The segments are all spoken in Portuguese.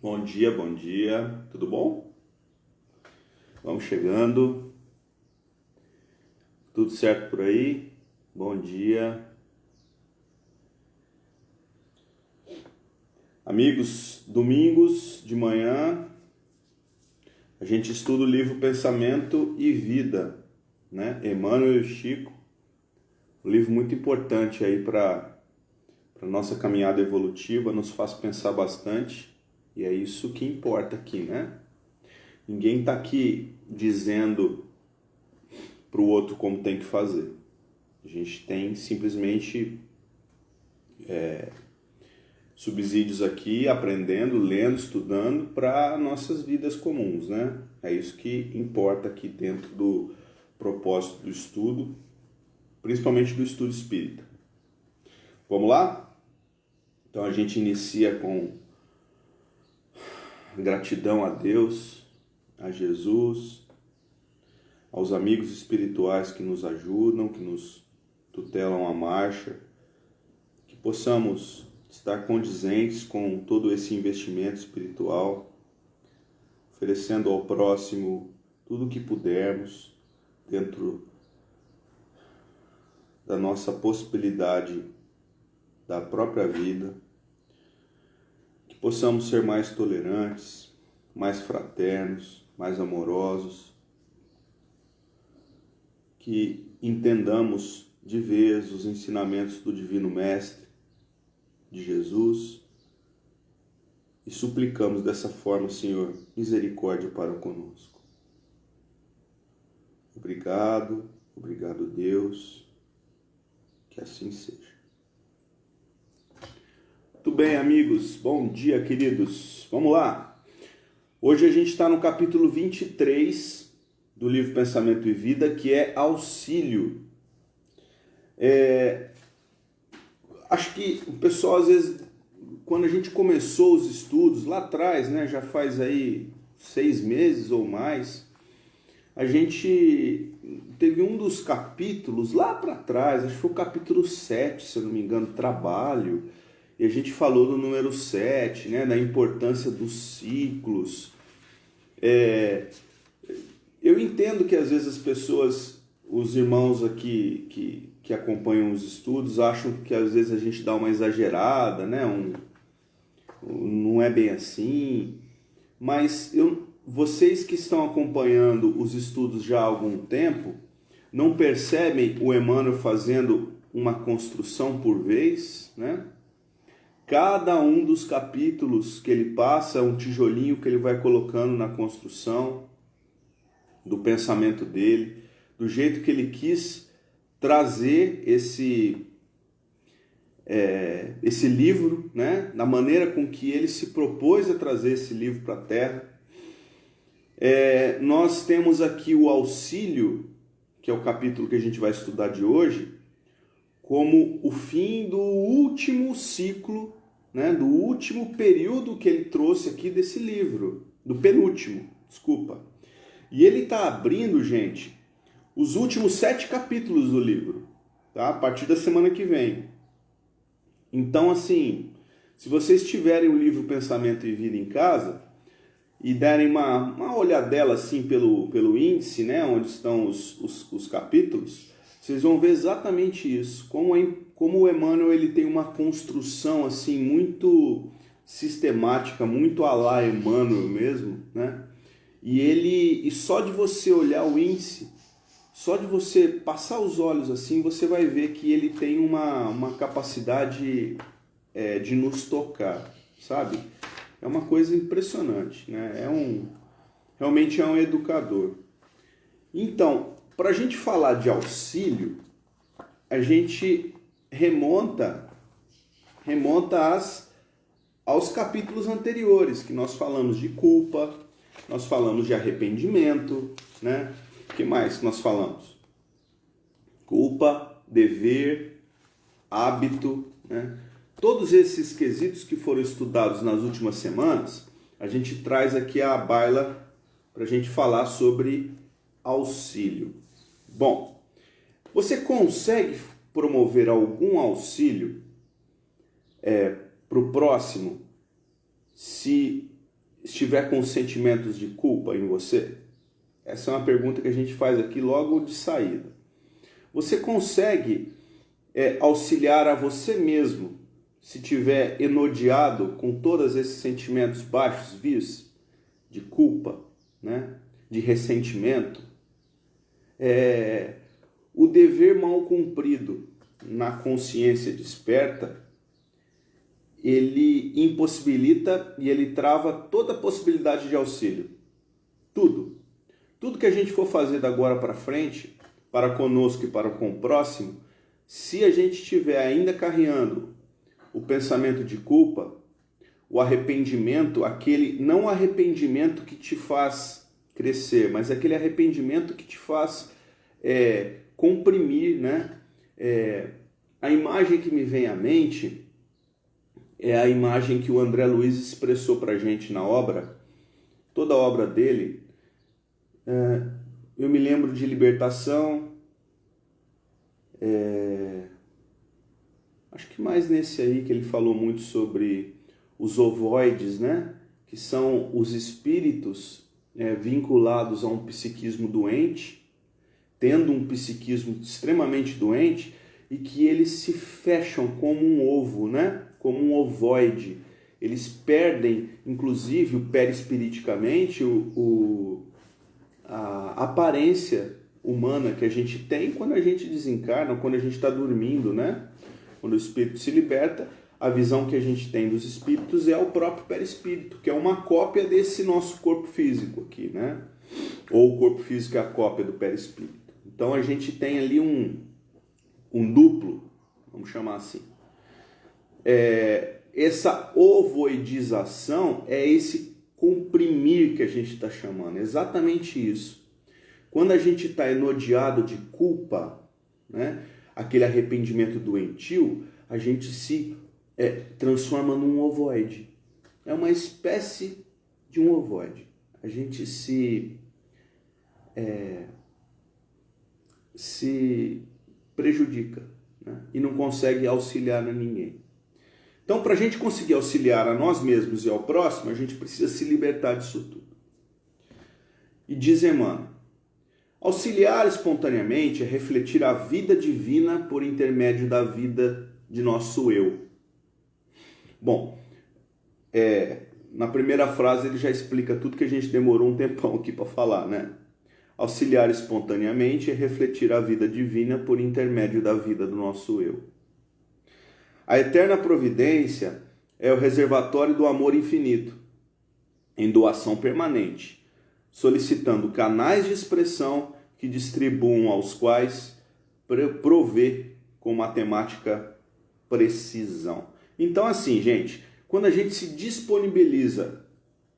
Bom dia, tudo bom? Vamos chegando, tudo certo por aí? Bom dia. Amigos, domingos de manhã a gente estuda o livro Pensamento e Vida, né? Emmanuel e Chico, um livro muito importante aí para a nossa caminhada evolutiva, nos faz pensar bastante e é isso que importa aqui, né? Ninguém está aqui dizendo para o outro como tem que fazer. A gente tem simplesmente subsídios aqui, aprendendo, lendo, estudando para nossas vidas comuns, né? É isso que importa aqui dentro do propósito do estudo, principalmente do estudo espírita. Vamos lá? Então a gente inicia com gratidão a Deus, a Jesus, aos amigos espirituais que nos ajudam, que nos tutelam a marcha, que possamos estar condizentes com todo esse investimento espiritual, oferecendo ao próximo tudo o que pudermos dentro da nossa possibilidade da própria vida, que possamos ser mais tolerantes, mais fraternos, mais amorosos, que entendamos de vez os ensinamentos do Divino Mestre, de Jesus, e suplicamos dessa forma, Senhor, misericórdia para conosco. Obrigado, obrigado Deus, que assim seja. Muito bem, amigos, bom dia, queridos. Vamos lá. Hoje a gente está no capítulo 23 do livro Pensamento e Vida, que é auxílio. Acho que o pessoal, às vezes, quando a gente começou os estudos lá atrás, né, já faz aí 6 meses ou mais, a gente teve um dos capítulos lá para trás, acho que foi o capítulo 7, se eu não me engano, trabalho, e a gente falou do número 7, né, da importância dos ciclos. Eu entendo que às vezes as pessoas, os irmãos aqui que acompanham os estudos, acham que às vezes a gente dá uma exagerada, né? Não é bem assim. Mas vocês que estão acompanhando os estudos já há algum tempo, não percebem o Emmanuel fazendo uma construção por vez, né? Cada um dos capítulos que ele passa é um tijolinho que ele vai colocando na construção do pensamento dele, do jeito que ele quis trazer esse livro, né? Da maneira com que ele se propôs a trazer esse livro para a Terra. Nós temos aqui o auxílio, que é o capítulo que a gente vai estudar de hoje, como o fim do último ciclo, né? Do último período que ele trouxe aqui desse livro, do penúltimo, desculpa. E ele está abrindo, gente, os últimos 7 capítulos do livro, tá? A partir da semana que vem. Então, assim, se vocês tiverem o livro Pensamento e Vida em casa e derem uma olhadela assim pelo índice, né, onde estão os capítulos, vocês vão ver exatamente isso, como o Emmanuel ele tem uma construção assim muito sistemática, muito à la Emmanuel mesmo, né? E só de você olhar o índice, só de você passar os olhos assim, você vai ver que ele tem uma capacidade de nos tocar, sabe? É uma coisa impressionante, né? Realmente é um educador. Então, para a gente falar de auxílio, a gente remonta aos capítulos anteriores, que nós falamos de culpa, nós falamos de arrependimento, né? O que mais nós falamos? Culpa, dever, hábito, né? Todos esses quesitos que foram estudados nas últimas semanas, a gente traz aqui à baila para a gente falar sobre auxílio. Bom, você consegue promover algum auxílio para o próximo se estiver com sentimentos de culpa em você? Essa é uma pergunta que a gente faz aqui logo de saída. Você consegue auxiliar a você mesmo se tiver enodiado com todos esses sentimentos baixos, vis, de culpa, né? De ressentimento? O dever mal cumprido na consciência desperta, ele impossibilita e ele trava toda a possibilidade de auxílio. Tudo que a gente for fazer da agora para frente, para conosco e para com o próximo, se a gente estiver ainda carregando o pensamento de culpa, o arrependimento, aquele não arrependimento que te faz crescer, mas aquele arrependimento que te faz comprimir, né? A imagem que me vem à mente é a imagem que o André Luiz expressou para a gente na obra, toda a obra dele. Eu me lembro de Libertação, acho que mais nesse aí que ele falou muito sobre os ovoides, né? Que são os espíritos vinculados a um psiquismo doente, tendo um psiquismo extremamente doente, e que eles se fecham como um ovo, né? Como um ovoide. Eles perdem, inclusive, perispiriticamente, a aparência humana que a gente tem quando a gente desencarna, quando a gente está dormindo, né? Quando o espírito se liberta, a visão que a gente tem dos espíritos é o próprio perispírito, que é uma cópia desse nosso corpo físico aqui, né? Ou o corpo físico é a cópia do perispírito. Então a gente tem ali um duplo, vamos chamar assim. Essa ovoidização é esse comprimir que a gente está chamando, exatamente isso. Quando a gente está enodiado de culpa, né, aquele arrependimento doentio, a gente se transforma num ovoide. É uma espécie de um ovoide. A gente se prejudica, né, e não consegue auxiliar a ninguém. Então, para a gente conseguir auxiliar a nós mesmos e ao próximo, a gente precisa se libertar disso tudo. E diz Emmanuel: auxiliar espontaneamente é refletir a vida divina por intermédio da vida de nosso eu. Bom, na primeira frase ele já explica tudo que a gente demorou um tempão aqui para falar, né? Auxiliar espontaneamente é refletir a vida divina por intermédio da vida do nosso eu. A eterna providência é o reservatório do amor infinito, em doação permanente, solicitando canais de expressão que distribuam aos quais provê com matemática precisão. Então, assim, gente, quando a gente se disponibiliza,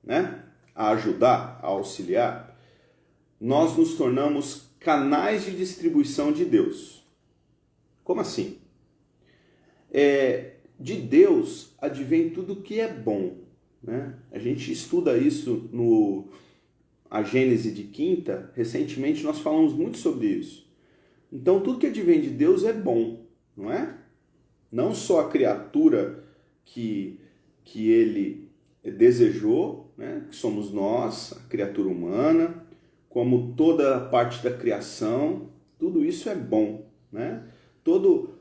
né, a ajudar, a auxiliar, nós nos tornamos canais de distribuição de Deus. Como assim? De Deus advém tudo que é bom, né? A gente estuda isso a Gênese de Quinta. Recentemente nós falamos muito sobre isso. Então tudo que advém de Deus é bom, não é? Não só a criatura que ele desejou, né? Que somos nós, a criatura humana, como toda a parte da criação, tudo isso é bom, né? Todo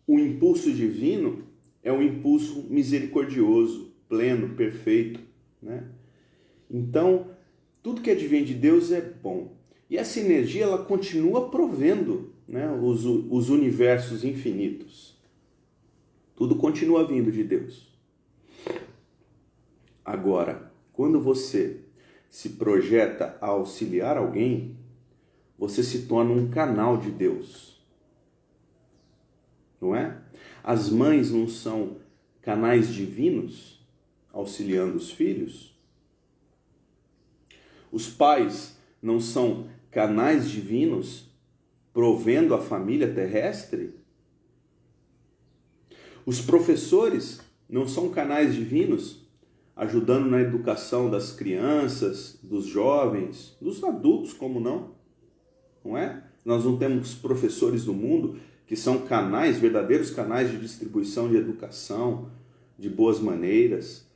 o impulso divino é um impulso misericordioso, pleno, perfeito, né? Então, tudo que advém de Deus é bom. E essa energia, ela continua provendo, né, os universos infinitos. Tudo continua vindo de Deus. Agora, quando você se projeta a auxiliar alguém, você se torna um canal de Deus. Não é? As mães não são canais divinos auxiliando os filhos? Os pais não são canais divinos provendo a família terrestre? Os professores não são canais divinos ajudando na educação das crianças, dos jovens, dos adultos, como não? Não é? Nós não temos professores do mundo que são canais, verdadeiros canais de distribuição de educação, de boas maneiras.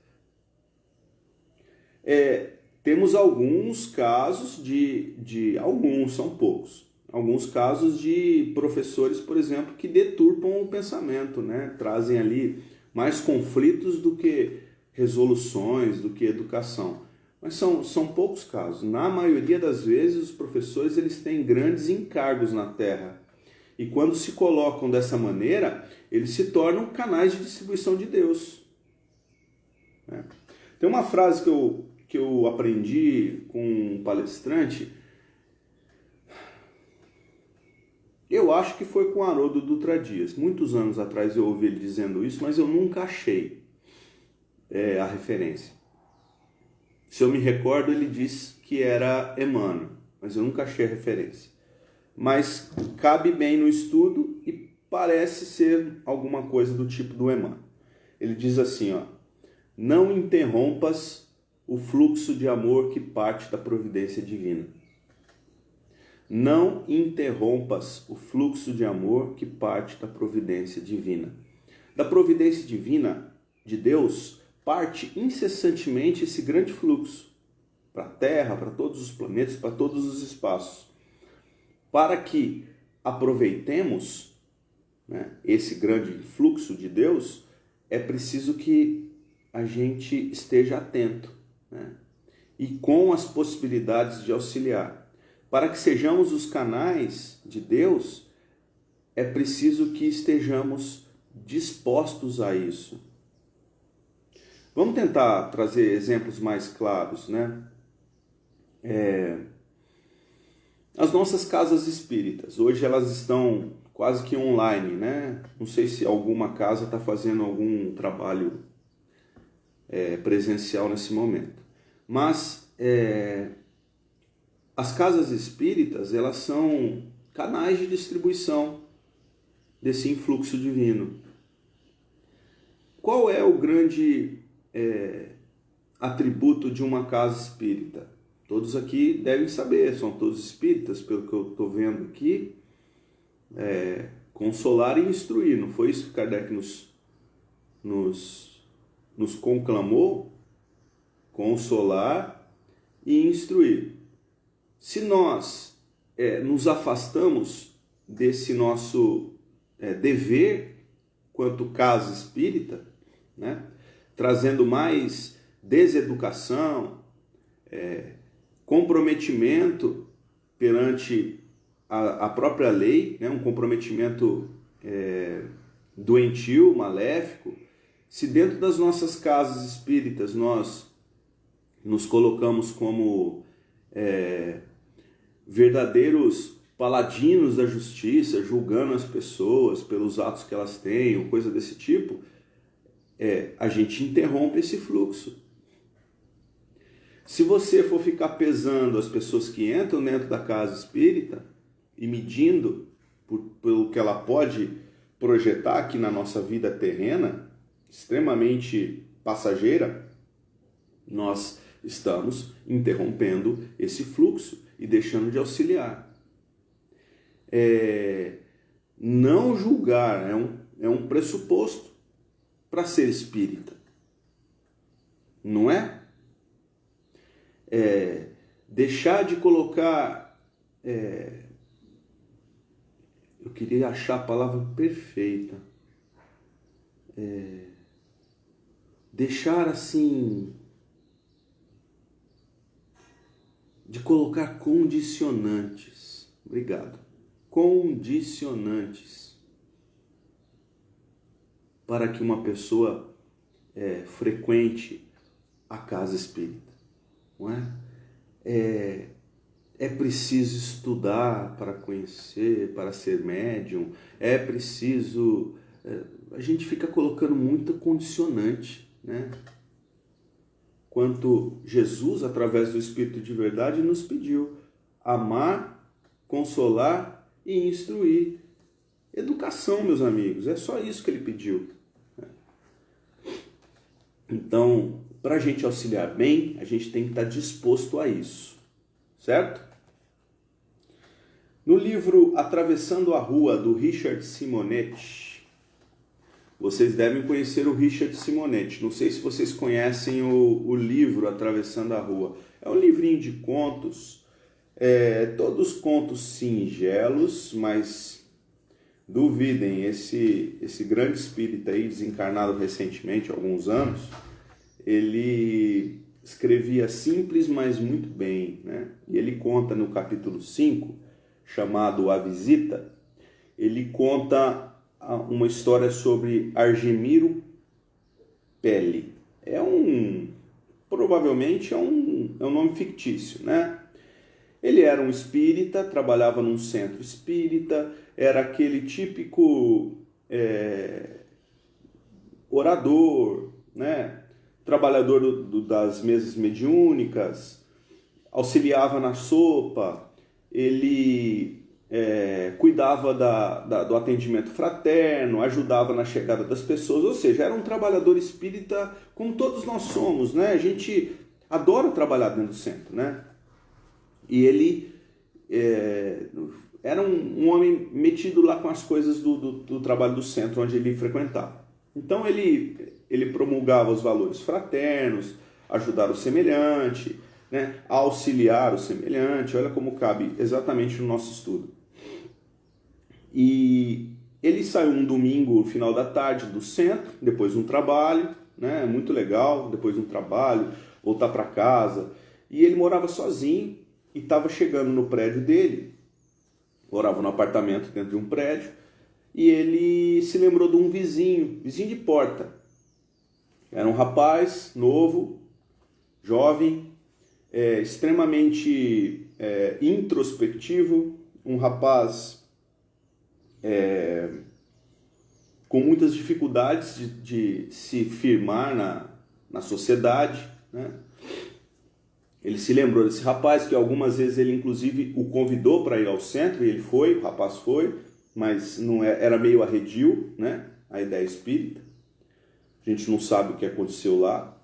Temos alguns casos alguns, são poucos, alguns casos de professores, por exemplo, que deturpam o pensamento, né? Trazem ali mais conflitos do que resoluções, do que educação. Mas são poucos casos. Na maioria das vezes, os professores eles têm grandes encargos na Terra. E quando se colocam dessa maneira, eles se tornam canais de distribuição de Deus. Tem uma frase que eu aprendi com um palestrante, eu acho que foi com Haroldo Dutra Dias. Muitos anos atrás eu ouvi ele dizendo isso, mas eu nunca achei a referência. Se eu me recordo, ele disse que era Emmanuel, mas eu nunca achei a referência. Mas cabe bem no estudo e parece ser alguma coisa do tipo do Emmanuel. Ele diz assim, não interrompas o fluxo de amor que parte da providência divina. Não interrompas o fluxo de amor que parte da providência divina. Da providência divina de Deus parte incessantemente esse grande fluxo para a Terra, para todos os planetas, para todos os espaços. Para que aproveitemos, né, esse grande fluxo de Deus, é preciso que a gente esteja atento, né, e com as possibilidades de auxiliar. Para que sejamos os canais de Deus, é preciso que estejamos dispostos a isso. Vamos tentar trazer exemplos mais claros, né? As nossas casas espíritas, hoje elas estão quase que online, né? Não sei se alguma casa está fazendo algum trabalho presencial nesse momento. Mas as casas espíritas, elas são canais de distribuição desse influxo divino. Qual é o grande atributo de uma casa espírita? Todos aqui devem saber, são todos espíritas, pelo que eu estou vendo aqui. Consolar e instruir, não foi isso que Kardec nos conclamou? Consolar e instruir. Se nós nos afastamos desse nosso dever quanto casa espírita, né, trazendo mais deseducação, comprometimento perante a própria lei, né, um comprometimento doentio, maléfico, se dentro das nossas casas espíritas nós nos colocamos como verdadeiros paladinos da justiça, julgando as pessoas pelos atos que elas têm, ou coisa desse tipo, a gente interrompe esse fluxo. Se você for ficar pesando as pessoas que entram dentro da casa espírita e medindo pelo que ela pode projetar aqui na nossa vida terrena, extremamente passageira, nós estamos interrompendo esse fluxo e deixando de auxiliar. Não julgar é um pressuposto para ser espírita, não é? Deixar de colocar, eu queria achar a palavra perfeita, deixar assim, de colocar condicionantes, obrigado, condicionantes, para que uma pessoa frequente a casa espírita. Não é preciso estudar para conhecer, para ser médium, é preciso... a gente fica colocando muito condicionante, né? Quanto Jesus, através do Espírito de verdade, nos pediu amar, consolar e instruir. Educação, meus amigos, é só isso que ele pediu. Então, para a gente auxiliar bem, a gente tem que estar disposto a isso, certo? No livro Atravessando a Rua, do Richard Simonetti, vocês devem conhecer o Richard Simonetti. Não sei se vocês conhecem o livro Atravessando a Rua. É um livrinho de contos, todos contos singelos, mas duvidem, esse grande espírita aí, desencarnado recentemente, há alguns anos, ele escrevia simples, mas muito bem, né? E ele conta no capítulo 5, chamado A Visita, ele conta uma história sobre Argemiro Pelle. Provavelmente é um nome fictício, né? Ele era um espírita, trabalhava num centro espírita, era aquele típico orador, né? Trabalhador das mesas mediúnicas, auxiliava na sopa, ele cuidava do atendimento fraterno, ajudava na chegada das pessoas, ou seja, era um trabalhador espírita como todos nós somos, né? A gente adora trabalhar dentro do centro, né? E ele era um homem metido lá com as coisas do trabalho do centro onde ele frequentava. Então ele promulgava os valores fraternos, ajudar o semelhante, né? Auxiliar o semelhante, olha como cabe exatamente no nosso estudo. E ele saiu um domingo, no final da tarde, do centro, depois de um trabalho, né? Muito legal, depois de um trabalho, voltar para casa. E ele morava sozinho e estava chegando no prédio dele, morava no apartamento dentro de um prédio, e ele se lembrou de um vizinho de porta. Era um rapaz novo, jovem, extremamente introspectivo, um rapaz com muitas dificuldades de se firmar na sociedade, né? Ele se lembrou desse rapaz, que algumas vezes ele inclusive o convidou para ir ao centro, e ele foi, o rapaz foi, mas não era meio arredio, né? A ideia espírita. A gente não sabe o que aconteceu lá.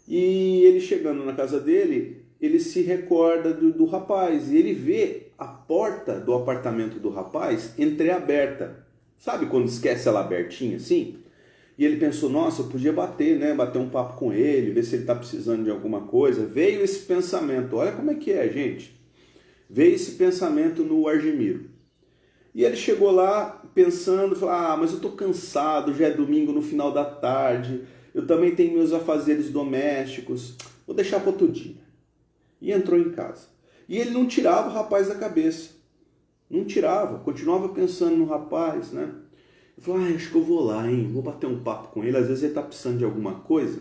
E ele chegando na casa dele, ele se recorda do rapaz, e ele vê a porta do apartamento do rapaz entreaberta. Sabe quando esquece ela abertinha assim? E ele pensou, nossa, eu podia bater, né? Bater um papo com ele, ver se ele está precisando de alguma coisa. Veio esse pensamento, olha como é que é, gente. Veio esse pensamento no Argemiro. E ele chegou lá pensando, falou, mas eu estou cansado, já é domingo no final da tarde, eu também tenho meus afazeres domésticos, vou deixar para outro dia. E entrou em casa. E ele não tirava o rapaz da cabeça. Não tirava, continuava pensando no rapaz, né? Ele falou, acho que eu vou lá, hein? Vou bater um papo com ele, às vezes ele está precisando de alguma coisa.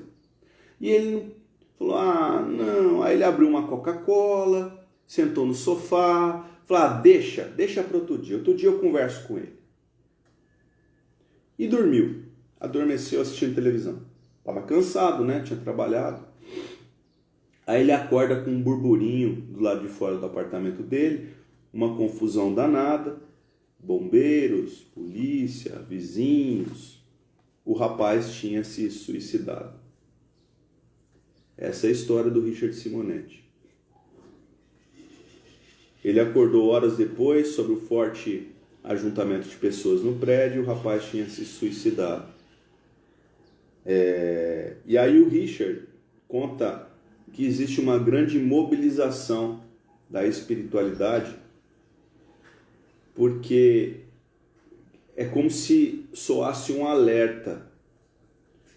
E ele falou, não. Aí ele abriu uma Coca-Cola, sentou no sofá, falou, deixa para outro dia eu converso com ele. E dormiu, adormeceu assistindo televisão. Estava cansado, né? Tinha trabalhado. Aí ele acorda com um burburinho do lado de fora do apartamento dele, uma confusão danada, bombeiros, polícia, vizinhos. O rapaz tinha se suicidado. Essa é a história do Richard Simonetti. Ele acordou horas depois, sob o forte ajuntamento de pessoas no prédio, e o rapaz tinha se suicidado. E aí o Richard conta que existe uma grande mobilização da espiritualidade, porque é como se soasse um alerta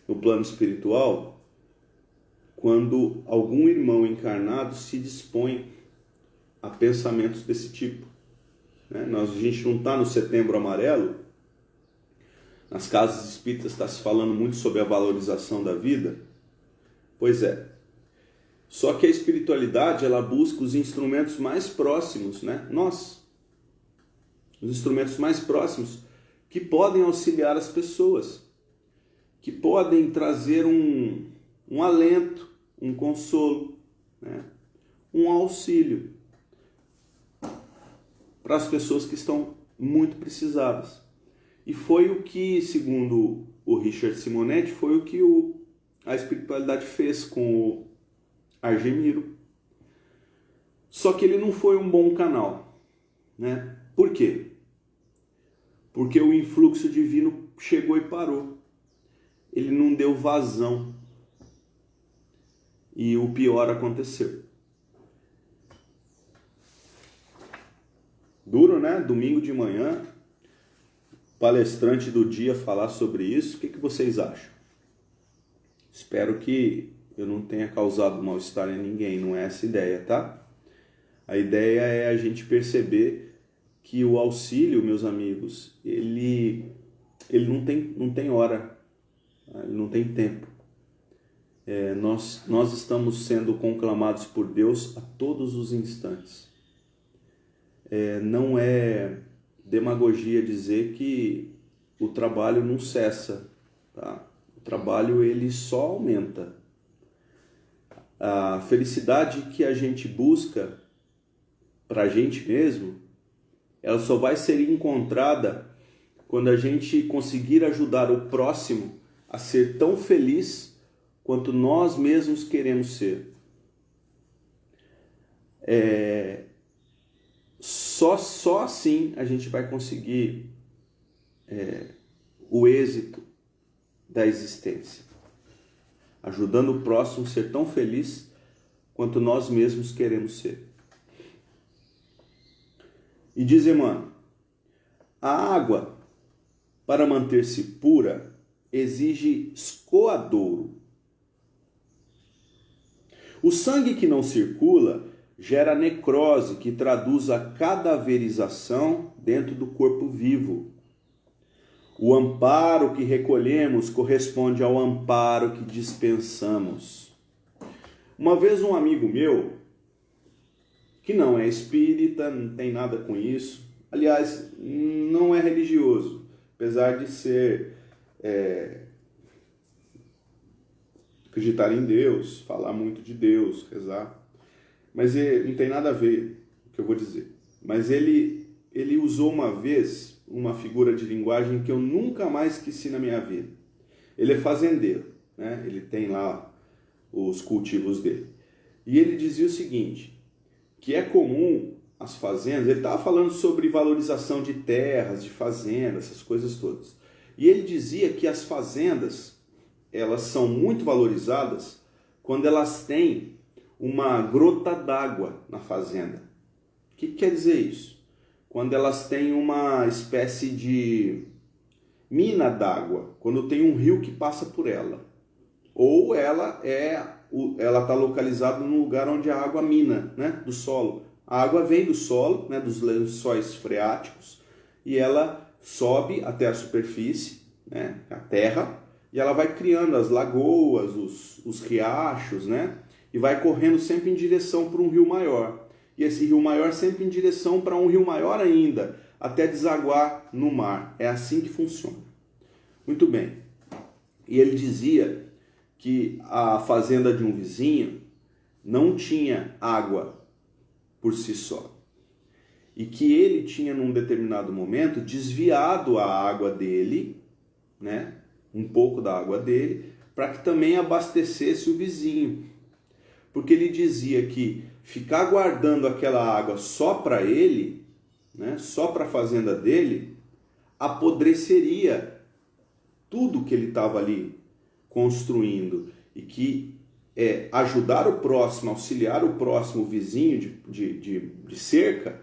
no plano espiritual quando algum irmão encarnado se dispõe a pensamentos desse tipo. A gente não está no Setembro Amarelo. Nas casas espíritas está se falando muito sobre a valorização da vida. Pois é. Só que a espiritualidade, ela busca os instrumentos mais próximos, né? Os instrumentos mais próximos que podem auxiliar as pessoas, que podem trazer um alento, um consolo, né? Um auxílio para as pessoas que estão muito precisadas. E foi o que, segundo o Richard Simonetti, foi o que a espiritualidade fez com o Argemiro. Só que ele não foi um bom canal, né? Por quê? Porque o influxo divino chegou e parou. Ele não deu vazão. E o pior aconteceu. Duro, né? Domingo de manhã, palestrante do dia falar sobre isso. O que vocês acham? Espero que eu não tenha causado mal-estar em ninguém. Não é essa a ideia, tá? A ideia é a gente perceber que o auxílio, meus amigos, ele não tem hora, ele não tem tempo. Nós estamos sendo conclamados por Deus a todos os instantes. Não é demagogia dizer que o trabalho não cessa, tá? O trabalho ele só aumenta. A felicidade que a gente busca para a gente mesmo, ela só vai ser encontrada quando a gente conseguir ajudar o próximo a ser tão feliz quanto nós mesmos queremos ser. Só assim a gente vai conseguir o êxito da existência. Ajudando o próximo a ser tão feliz quanto nós mesmos queremos ser. E diz Emmanuel, a água, para manter-se pura, exige escoadouro. O sangue que não circula gera necrose, que traduz a cadaverização dentro do corpo vivo. O amparo que recolhemos corresponde ao amparo que dispensamos. Uma vez um amigo meu, que não é espírita, não tem nada com isso, aliás, não é religioso, apesar de ser acreditar em Deus, falar muito de Deus, rezar, mas não tem nada a ver com o que eu vou dizer. Mas ele usou uma vez uma figura de linguagem que eu nunca mais esqueci na minha vida. Ele é fazendeiro, né? Ele tem lá os cultivos dele. E ele dizia o seguinte, que é comum as fazendas, ele estava falando sobre valorização de terras, de fazendas, essas coisas todas. E ele dizia que as fazendas, elas são muito valorizadas quando elas têm uma grota d'água na fazenda. O que quer dizer isso? Quando elas têm uma espécie de mina d'água, quando tem um rio que passa por ela. Ou ela está localizada num lugar onde a água mina, né, do solo. A água vem do solo, né, dos lençóis freáticos, e ela sobe até a superfície, né, a terra, e ela vai criando as lagoas, os riachos, né, e vai correndo sempre em direção para um rio maior. E esse rio maior sempre em direção para um rio maior ainda, até desaguar no mar. É assim que funciona. Muito bem. E ele dizia que a fazenda de um vizinho não tinha água por si só. E que ele tinha, num determinado momento, desviado a água dele, né, um pouco da água dele, para que também abastecesse o vizinho. Porque ele dizia que ficar guardando aquela água só para ele, né, só para a fazenda dele, apodreceria tudo que ele estava ali construindo. E que ajudar o próximo, auxiliar o próximo vizinho de cerca,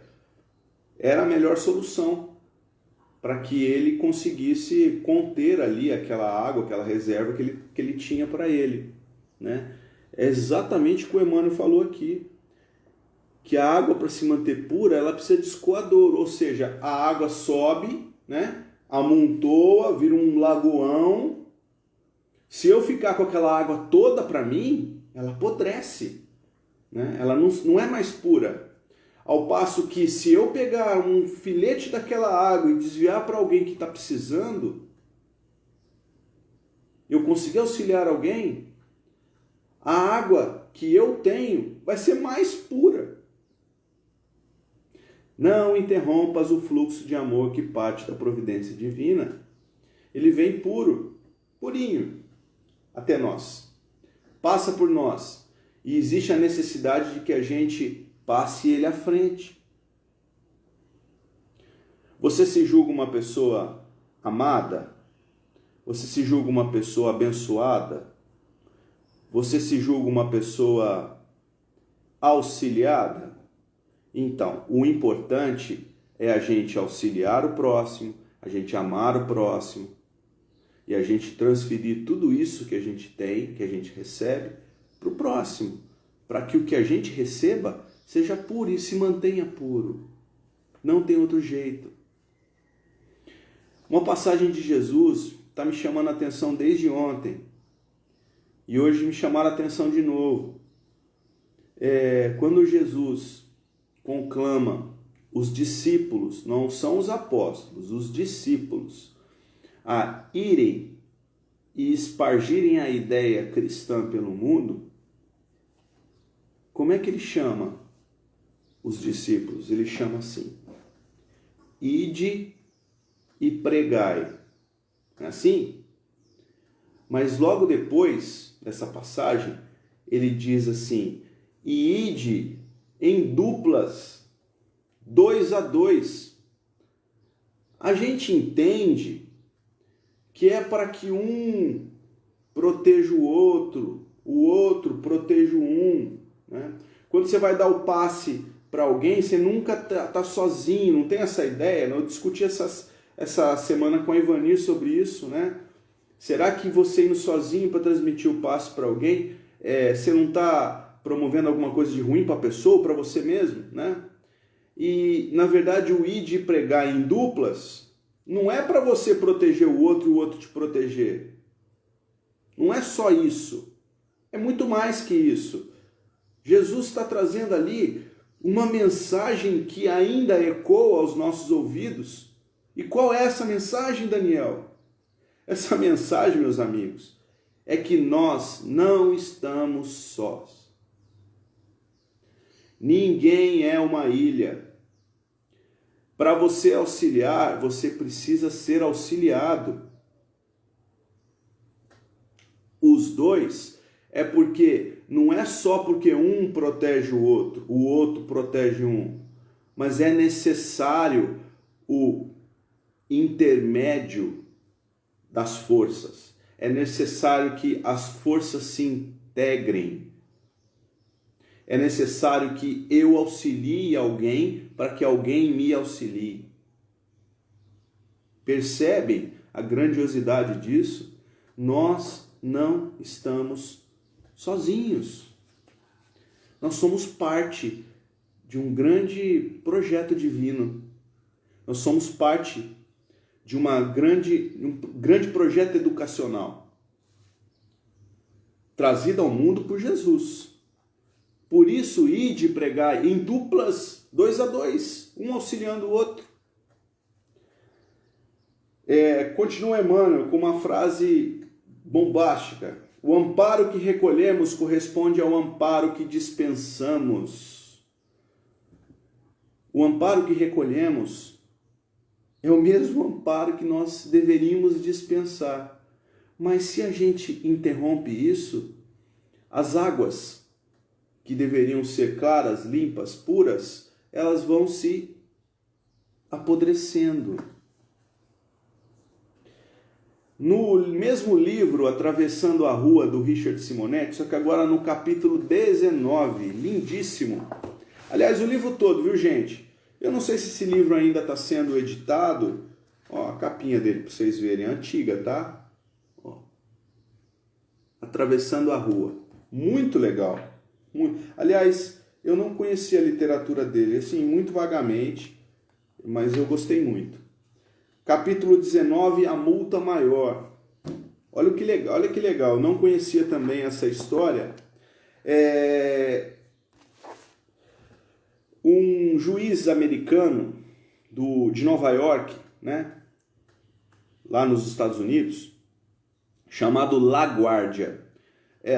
era a melhor solução para que ele conseguisse conter ali aquela água, aquela reserva que ele tinha para ele, né? É exatamente o que o Emmanuel falou aqui, que a água, para se manter pura, ela precisa de escoador, ou seja, a água sobe, né, amontoa, vira um lagoão. Se eu ficar com aquela água toda para mim, ela apodrece, né? Ela não é mais pura. Ao passo que se eu pegar um filete daquela água e desviar para alguém que está precisando, eu conseguir auxiliar alguém, a água que eu tenho vai ser mais pura. Não interrompas o fluxo de amor que parte da providência divina. Ele vem puro, purinho, até nós. Passa por nós. E existe a necessidade de que a gente passe ele à frente. Você se julga uma pessoa amada? Você se julga uma pessoa abençoada? Você se julga uma pessoa auxiliada? Então, o importante é a gente auxiliar o próximo, a gente amar o próximo e a gente transferir tudo isso que a gente tem, que a gente recebe, para o próximo, para que o que a gente receba seja puro e se mantenha puro. Não tem outro jeito. Uma passagem de Jesus está me chamando a atenção desde ontem e hoje me chamaram a atenção de novo. Quando Jesus conclama os discípulos, não são os apóstolos, os discípulos, a irem e espargirem a ideia cristã pelo mundo, como é que ele chama os discípulos? Ele chama assim: ide e pregai. Não é assim? Mas logo depois dessa passagem, ele diz assim: e ide em duplas, 2 a 2. A gente entende que é para que um proteja o outro proteja um, né? Quando você vai dar o passe para alguém, você nunca tá sozinho, não tem essa ideia. Eu discuti essa semana com a Ivanir sobre isso, né? Será que você indo sozinho para transmitir o passe para alguém, você não está promovendo alguma coisa de ruim para a pessoa, para você mesmo, né? E, na verdade, o ir de pregar em duplas não é para você proteger o outro e o outro te proteger. Não é só isso. É muito mais que isso. Jesus está trazendo ali uma mensagem que ainda ecoa aos nossos ouvidos. E qual é essa mensagem, Daniel? Essa mensagem, meus amigos, é que nós não estamos sós. Ninguém é uma ilha. Para você auxiliar, você precisa ser auxiliado. Os dois é porque não é só porque um protege o outro protege um, mas é necessário o intermédio das forças. É necessário que as forças se integrem. É necessário que eu auxilie alguém para que alguém me auxilie. Percebem a grandiosidade disso? Nós não estamos sozinhos. Nós somos parte de um grande projeto divino. Nós somos parte de um grande projeto educacional trazido ao mundo por Jesus. Por isso, ide pregar em duplas, 2 a 2, um auxiliando o outro. Continua Emmanuel com uma frase bombástica: o amparo que recolhemos corresponde ao amparo que dispensamos. O amparo que recolhemos é o mesmo amparo que nós deveríamos dispensar. Mas se a gente interrompe isso, as águas que deveriam ser claras, limpas, puras, elas vão se apodrecendo. No mesmo livro, Atravessando a Rua, do Richard Simonetti, só que agora no capítulo 19, lindíssimo. Aliás, o livro todo, viu, gente? Eu não sei se esse livro ainda está sendo editado. Ó, a capinha dele para vocês verem, é antiga, tá? Ó. Atravessando a Rua. Muito legal. Aliás, eu não conhecia a literatura dele, assim, muito vagamente, mas eu gostei muito. Capítulo 19, A Multa Maior. Olha que legal, eu não conhecia também essa história. Um juiz americano de Nova York, né, lá nos Estados Unidos, chamado LaGuardia.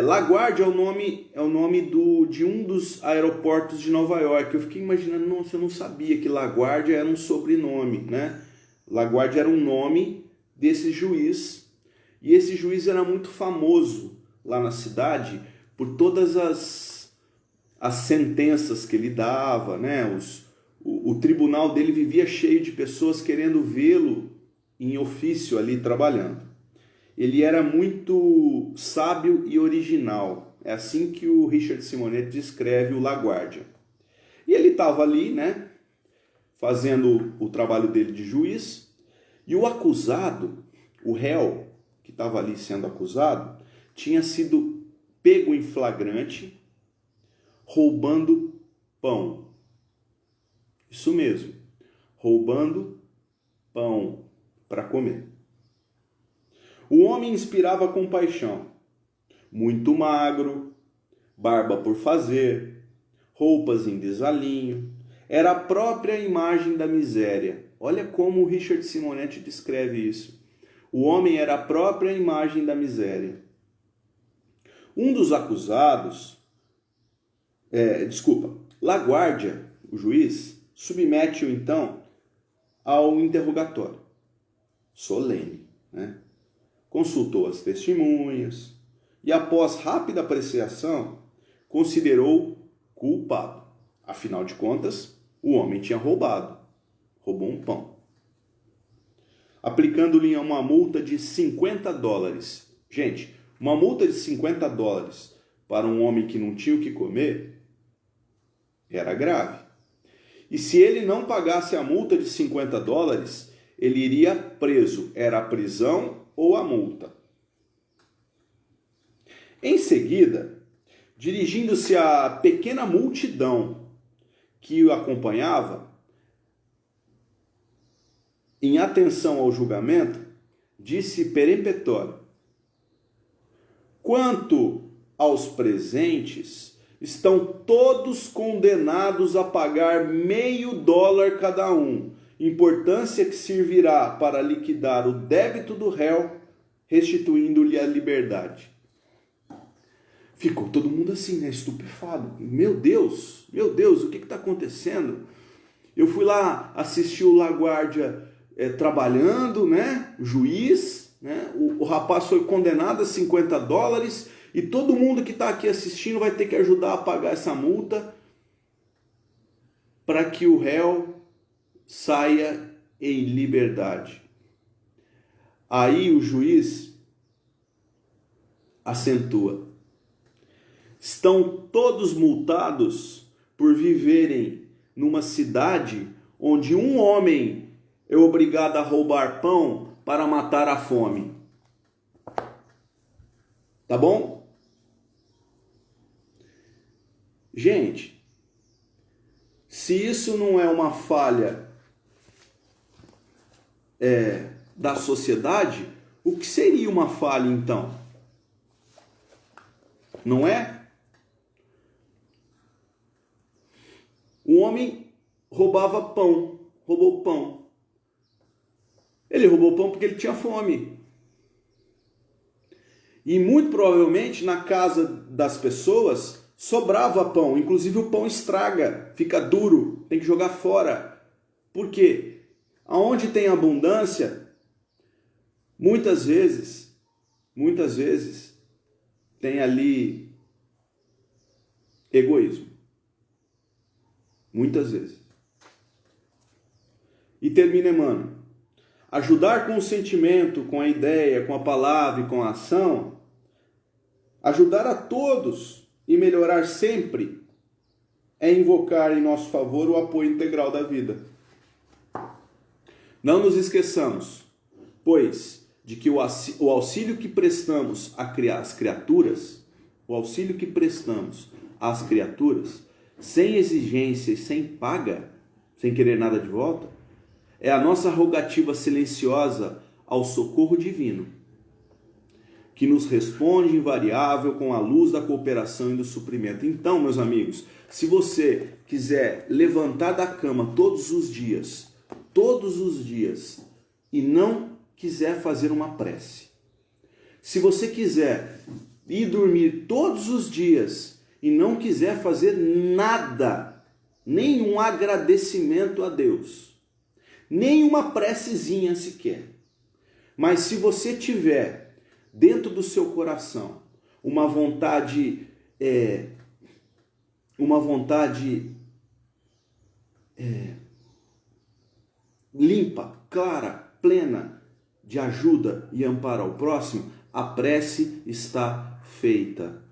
LaGuardia é o nome de um dos aeroportos de Nova York. Eu fiquei imaginando, nossa, eu não sabia que LaGuardia era um sobrenome, né? LaGuardia era um nome desse juiz, e esse juiz era muito famoso lá na cidade por todas as sentenças que ele dava, né? O tribunal dele vivia cheio de pessoas querendo vê-lo em ofício ali trabalhando. ele era muito sábio e original. É assim que o Richard Simonetti descreve o LaGuardia. E ele estava ali, né, fazendo o trabalho dele de juiz, e o acusado, o réu que estava ali sendo acusado, tinha sido pego em flagrante, roubando pão. Isso mesmo, roubando pão para comer. O homem inspirava compaixão, muito magro, barba por fazer, roupas em desalinho, era a própria imagem da miséria. Olha como o Richard Simonetti descreve isso. O homem era a própria imagem da miséria. Um dos acusados, LaGuardia, o juiz, submete-o então ao interrogatório solene, né? Consultou as testemunhas e, após rápida apreciação, considerou culpado. Afinal de contas, o homem tinha roubou um pão. Aplicando-lhe uma multa de $50. Gente, uma multa de $50 para um homem que não tinha o que comer era grave. E se ele não pagasse a multa de $50, ele iria preso. Era a prisão ou a multa. Em seguida, dirigindo-se à pequena multidão que o acompanhava, em atenção ao julgamento, disse peremptório: quanto aos presentes, estão todos condenados a pagar $0,5 cada um, importância que servirá para liquidar o débito do réu, restituindo-lhe a liberdade. Ficou todo mundo assim, né, estupefado. Meu Deus, o que está acontecendo? Eu fui lá assistir o LaGuardia trabalhando, né, o juiz, né, o rapaz foi condenado a $50 e todo mundo que está aqui assistindo vai ter que ajudar a pagar essa multa para que o réu saia em liberdade. Aí o juiz acentua: estão todos multados por viverem numa cidade onde um homem é obrigado a roubar pão para matar a fome. Tá bom? Gente, se isso não é uma falha da sociedade, o que seria uma falha então? Não é? O homem roubou pão. Ele roubou pão porque ele tinha fome. E muito provavelmente na casa das pessoas sobrava pão. Inclusive o pão estraga, fica duro, tem que jogar fora. Por quê? Aonde tem abundância, muitas vezes, tem ali egoísmo. Muitas vezes. E termina Emmanuel: ajudar com o sentimento, com a ideia, com a palavra e com a ação, ajudar a todos e melhorar sempre, é invocar em nosso favor o apoio integral da vida. Não nos esqueçamos, pois, de que o auxílio que prestamos às criaturas, sem exigência e sem paga, sem querer nada de volta, é a nossa rogativa silenciosa ao socorro divino, que nos responde invariável com a luz da cooperação e do suprimento. Então, meus amigos, se você quiser levantar da cama todos os dias, e não quiser fazer uma prece, se você quiser ir dormir todos os dias e não quiser fazer nada, nenhum agradecimento a Deus, nenhuma precezinha sequer, mas se você tiver dentro do seu coração uma vontade limpa, clara, plena, de ajuda e amparo ao próximo, a prece está feita.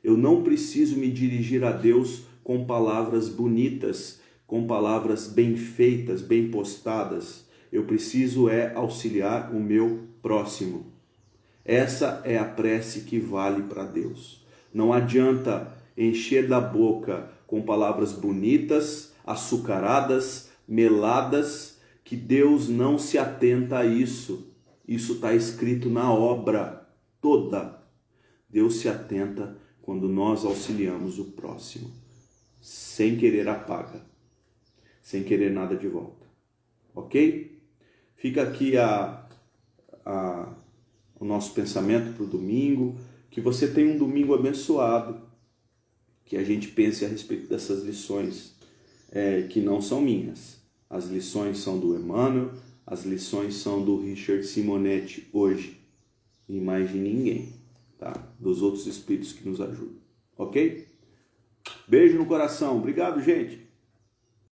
Eu não preciso me dirigir a Deus com palavras bonitas, com palavras bem feitas, bem postadas. Eu preciso auxiliar o meu próximo. Essa é a prece que vale para Deus. Não adianta encher da boca com palavras bonitas, açucaradas, meladas, que Deus não se atenta a isso. Isso está escrito na obra toda. Deus se atenta quando nós auxiliamos o próximo, sem querer a paga, sem querer nada de volta. Ok? Fica aqui o nosso pensamento para o domingo. Que você tenha um domingo abençoado. Que a gente pense a respeito dessas lições que não são minhas. As lições são do Emmanuel, as lições são do Richard Simonetti hoje. E mais de ninguém, tá? Dos outros espíritos que nos ajudam. Ok? Beijo no coração. Obrigado, gente.